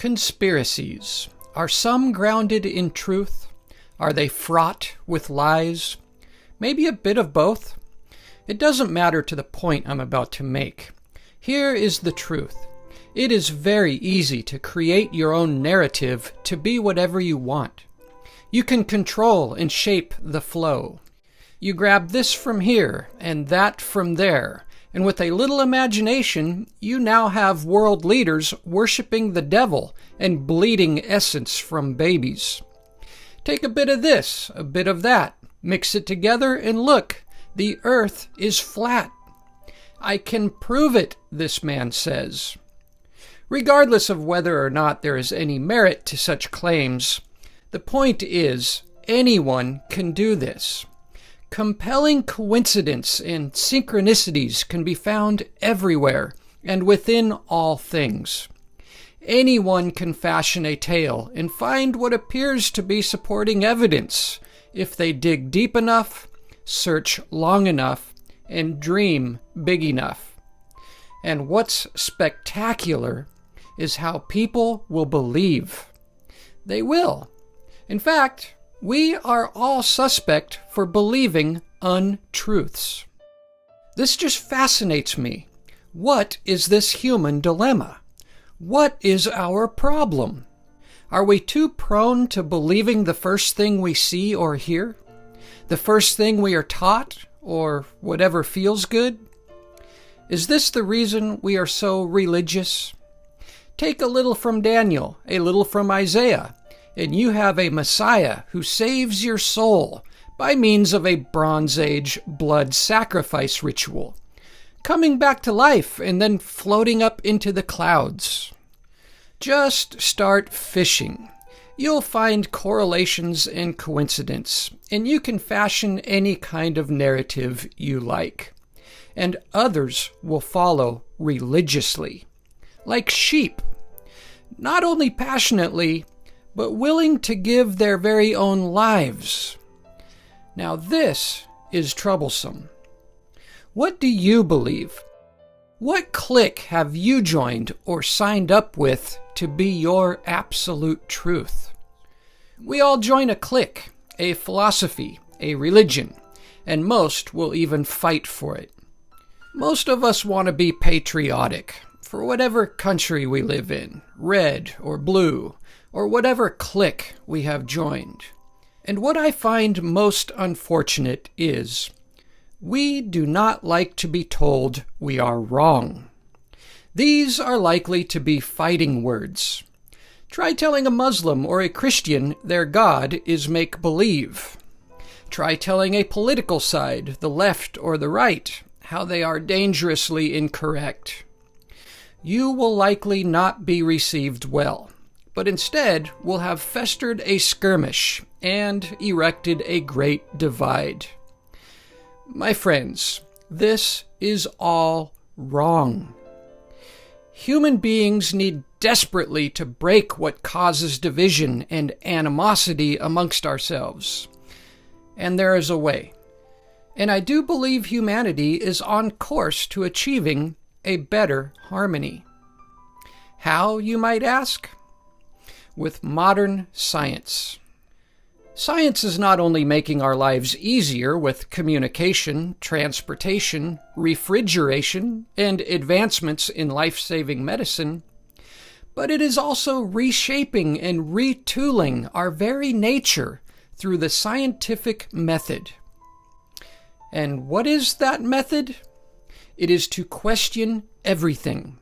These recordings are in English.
Conspiracies. Are some grounded in truth? Are they fraught with lies? Maybe a bit of both? It doesn't matter to the point I'm about to make. Here is the truth. It is very easy to create your own narrative to be whatever you want. You can control and shape the flow. You grab this from here and that from there, and with a little imagination, you now have world leaders worshiping the devil and bleeding essence from babies. Take a bit of this, a bit of that, mix it together, and look, the earth is flat. I can prove it, this man says. Regardless of whether or not there is any merit to such claims, the point is, anyone can do this. Compelling coincidence and synchronicities can be found everywhere and within all things. Anyone can fashion a tale and find what appears to be supporting evidence if they dig deep enough, search long enough, and dream big enough. And what's spectacular is how people will believe. They will. In fact, we are all suspect for believing untruths. This just fascinates me. What is this human dilemma? What is our problem? Are we too prone to believing the first thing we see or hear? The first thing we are taught, or whatever feels good? Is this the reason we are so religious? Take a little from Daniel, a little from Isaiah, and you have a Messiah who saves your soul by means of a Bronze Age blood sacrifice ritual, coming back to life and then floating up into the clouds. Just start fishing. You'll find correlations and coincidence, and you can fashion any kind of narrative you like. And others will follow religiously, like sheep, not only passionately, but willing to give their very own lives. Now this is troublesome. What do you believe? What clique have you joined or signed up with to be your absolute truth? We all join a clique, a philosophy, a religion, and most will even fight for it. Most of us want to be patriotic for whatever country we live in, red or blue, or whatever clique we have joined. And what I find most unfortunate is we do not like to be told we are wrong. These are likely to be fighting words. Try telling a Muslim or a Christian their God is make-believe. Try telling a political side, the left or the right, how they are dangerously incorrect. You will likely not be received well, but instead will have festered a skirmish and erected a great divide. My friends, this is all wrong. Human beings need desperately to break what causes division and animosity amongst ourselves. And there is a way. And I do believe humanity is on course to achieving a better harmony. How, you might ask? With modern science. Science is not only making our lives easier with communication, transportation, refrigeration, and advancements in life-saving medicine, but it is also reshaping and retooling our very nature through the scientific method. And what is that method? It is to question everything,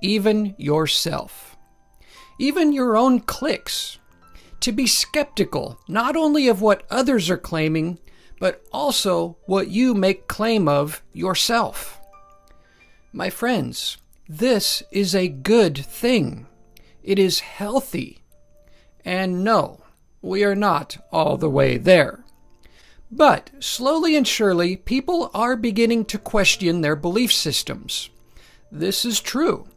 even yourself, even your own cliques. To be skeptical not only of what others are claiming, but also what you make claim of yourself. My friends, this is a good thing. It is healthy. And no, we are not all the way there. But slowly and surely, people are beginning to question their belief systems. This is true.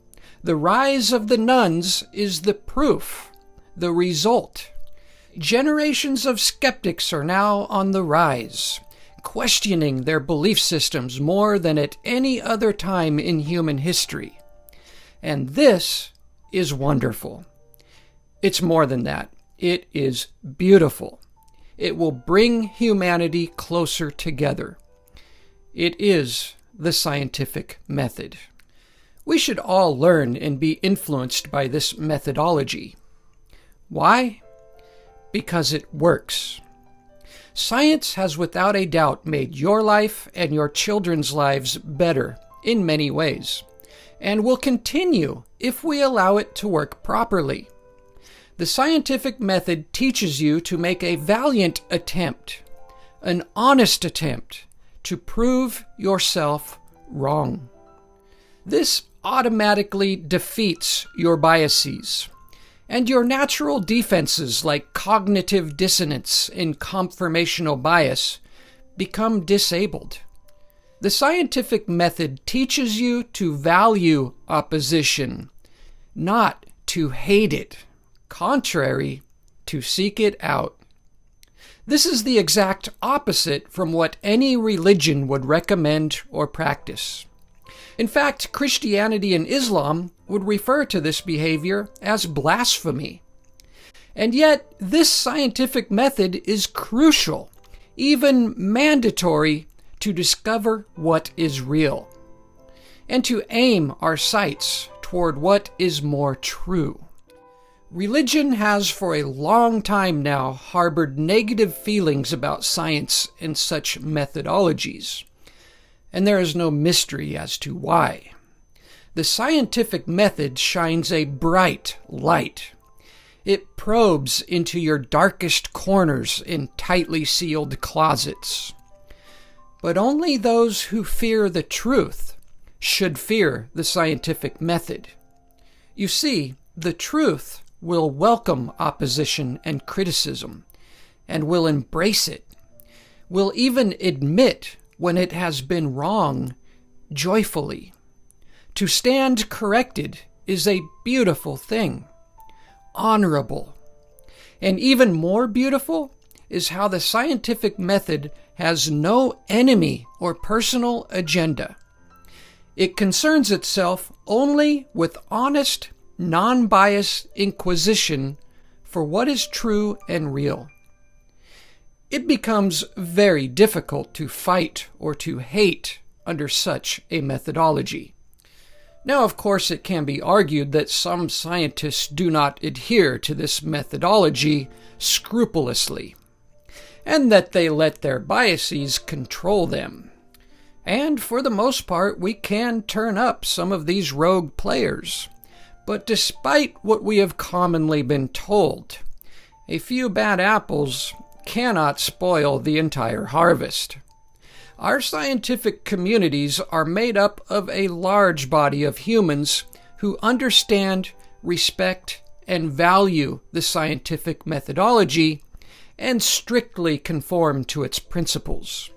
The rise of the nuns is the proof, the result. Generations of skeptics are now on the rise, questioning their belief systems more than at any other time in human history. And this is wonderful. It's more than that. It is beautiful. It will bring humanity closer together. It is the scientific method. We should all learn and be influenced by this methodology. Why? Because it works. Science has without a doubt made your life and your children's lives better in many ways, and will continue if we allow it to work properly. The scientific method teaches you to make a valiant attempt, an honest attempt, to prove yourself wrong. This automatically defeats your biases, and your natural defenses like cognitive dissonance and confirmational bias become disabled. The scientific method teaches you to value opposition, not to hate it, contrary to seek it out. This is the exact opposite from what any religion would recommend or practice. In fact, Christianity and Islam would refer to this behavior as blasphemy. And yet, this scientific method is crucial, even mandatory, to discover what is real, and to aim our sights toward what is more true. Religion has for a long time now harbored negative feelings about science and such methodologies, and there is no mystery as to why. The scientific method shines a bright light. It probes into your darkest corners in tightly sealed closets. But only those who fear the truth should fear the scientific method. You see, the truth will welcome opposition and criticism, and will embrace it, will even admit when it has been wrong joyfully. To stand corrected is a beautiful thing, honorable. And even more beautiful is how the scientific method has no enemy or personal agenda. It concerns itself only with honest, non-biased inquisition for what is true and real. It becomes very difficult to fight or to hate under such a methodology. Now, of course, it can be argued that some scientists do not adhere to this methodology scrupulously, and that they let their biases control them. And for the most part, we can turn up some of these rogue players. But despite what we have commonly been told, a few bad apples cannot spoil the entire harvest. Our scientific communities are made up of a large body of humans who understand, respect, and value the scientific methodology and strictly conform to its principles.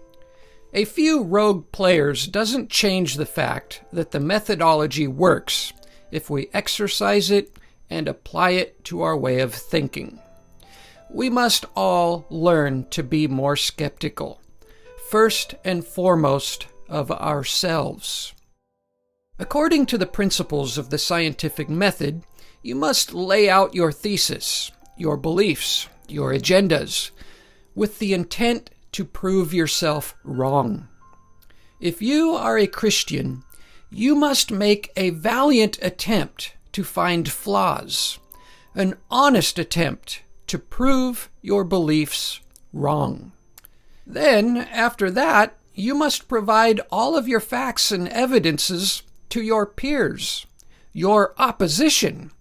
A few rogue players doesn't change the fact that the methodology works if we exercise it and apply it to our way of thinking. We must all learn to be more skeptical, first and foremost of ourselves. According to the principles of the scientific method, you must lay out your thesis, your beliefs, your agendas, with the intent to prove yourself wrong. If you are a Christian, you must make a valiant attempt to find flaws, an honest attempt to prove your beliefs wrong. Then, after that, you must provide all of your facts and evidences to your peers, your opposition,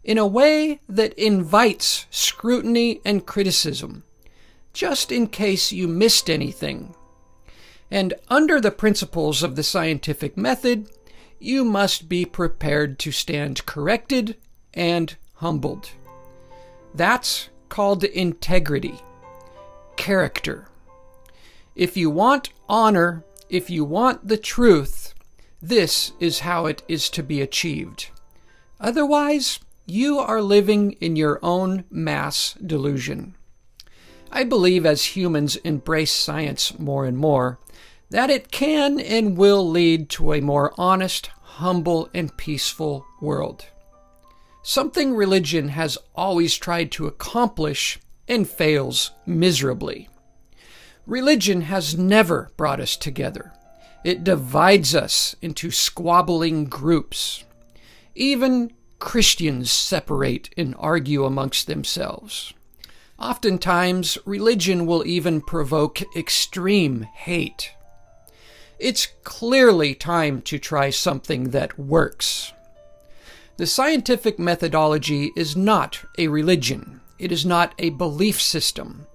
in a way that invites scrutiny and criticism, just in case you missed anything. And under the principles of the scientific method, you must be prepared to stand corrected and humbled. That's called integrity, character. If you want honor, if you want the truth, this is how it is to be achieved. Otherwise, you are living in your own mass delusion. I believe as humans embrace science more and more, that it can and will lead to a more honest, humble, and peaceful world. something religion has always tried to accomplish and fails miserably. Religion has never brought us together. It divides us into squabbling groups. Even Christians separate and argue amongst themselves. Oftentimes, religion will even provoke extreme hate. It's clearly time to try something that works. The scientific methodology is not a religion. It is not a belief system.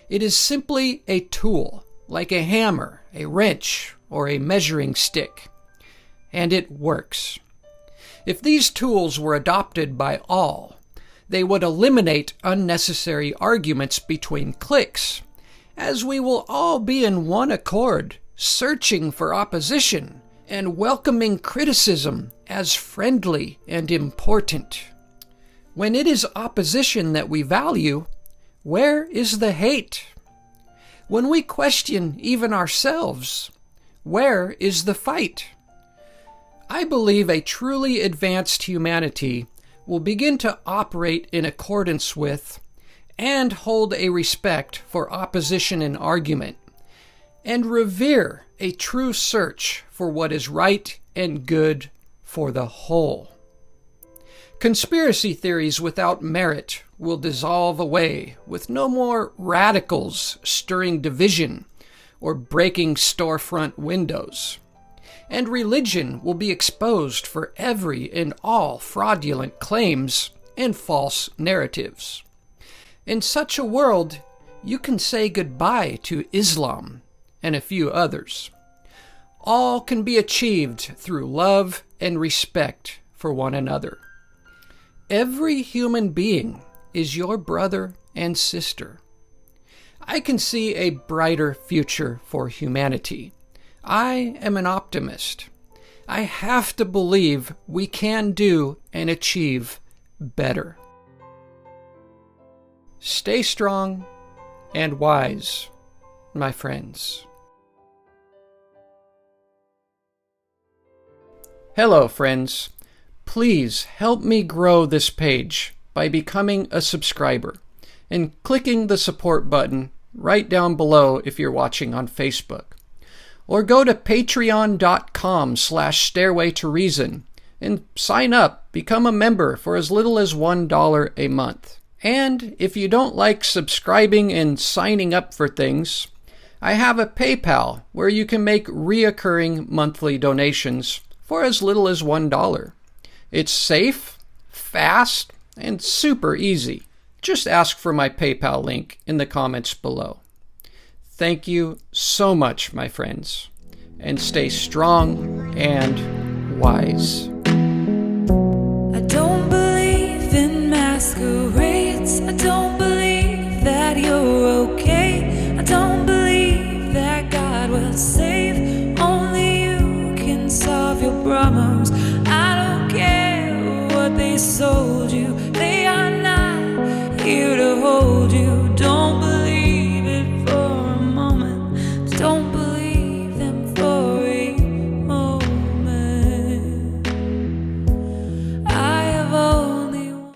It is simply a tool, like a hammer, a wrench, or a measuring stick. And it works. If these tools were adopted by all, they would eliminate unnecessary arguments between cliques, as we will all be in one accord, searching for opposition and welcoming criticism as friendly and important. When it is opposition that we value, where is the hate? When we question even ourselves, where is the fight? I believe a truly advanced humanity will begin to operate in accordance with and hold a respect for opposition and argument, and revere a true search for what is right and good for the whole. Conspiracy theories without merit will dissolve away, with no more radicals stirring division or breaking storefront windows. And religion will be exposed for every and all fraudulent claims and false narratives. In such a world, you can say goodbye to Islam and a few others. All can be achieved through love and respect for one another. Every human being is your brother and sister. I can see a brighter future for humanity. I am an optimist. I have to believe we can do and achieve better. Stay strong and wise, my friends. Hello, friends. Please help me grow this page by becoming a subscriber and clicking the support button right down below if you're watching on Facebook. Or go to patreon.com/Stairway to Reason and sign up, become a member for as little as $1 a month. And if you don't like subscribing and signing up for things, I have a PayPal where you can make reoccurring monthly donations for as little as $1. It's safe, fast, and super easy. Just ask for my PayPal link in the comments below. Thank you so much, my friends, and stay strong and wise. I don't believe in masquerades. I don't believe that you're okay. I don't believe that God will save. Only you can solve your problems. I don't care what they sold you.